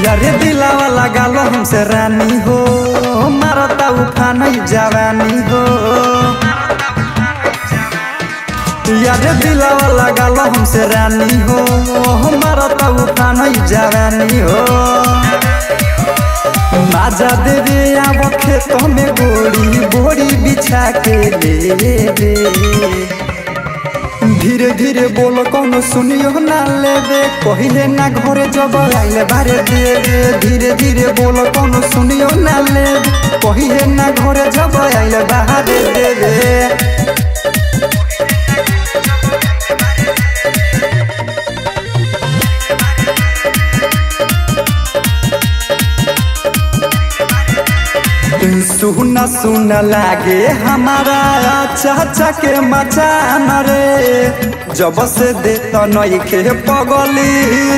यारे दिला वाला गालो हमसे रानी हो, मारता उफान जवानी हो। यारे दिला वाला गालो हमसे रानी हो, मारता उफान जवानी हो। माजा देवे आव खेतों में गोड़ी बोरी बिछा के ले। धीरे धीरे बोलो कौन सुनियो ना लेवे, पहिले ना घरे जब आइले बारे देवे। धीरे धीरे बोलो कौन सुनियो ना लेवे, पहिले ना घरे जब आइले बारे देवे। सुना सुना लागे हमारा चाचा के मचान रे, जब से देता नई के पगली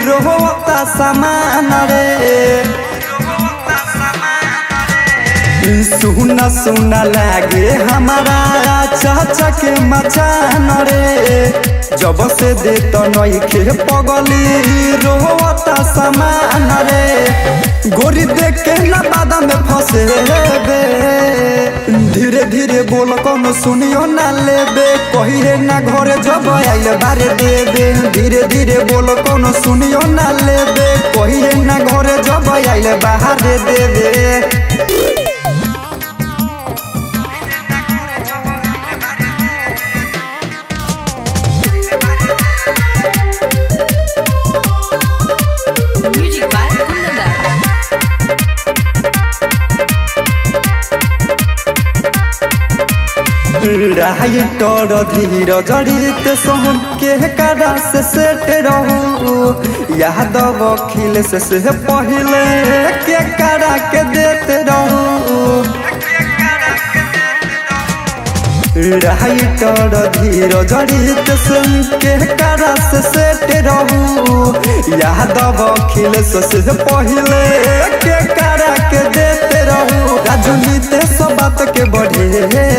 रोता समान रे। सुना सुना लागे हमारा चाचा के मचान रे, जब से देता नई के पगली रोता समान रे। गोरी देख के ना बादा में फंसे बे, धीरे धीरे बोल कौन सुनियो ना लेबे, कहिए ना घरे जब आइले बारे देवे। धीरे धीरे बोल कौन सुनियो ना लेबे, कहिए ना घरे जब आइले बाहरे देवे। राइटर धीर जड़ित सोहन के करा से सेट रहू, यादव खिल से पहले के करा के देते रहू। राइटर धीर जड़ित सोहन के करा से सेट रहू, यादव खिल से पहले के करा के देते रहू। राजनीति सब बात के बढ़ेबे,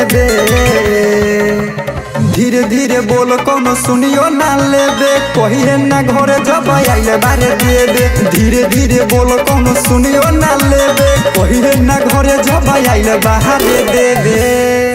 धीरे धीरे बोल कौन सुनियो ना लेबे, कहिए ना घरे जब आइले बारे देवे। धीरे धीरे बोल कौन सुनियो ना लेबे, कहिए ना घरे जब आइले बाहरे देवे।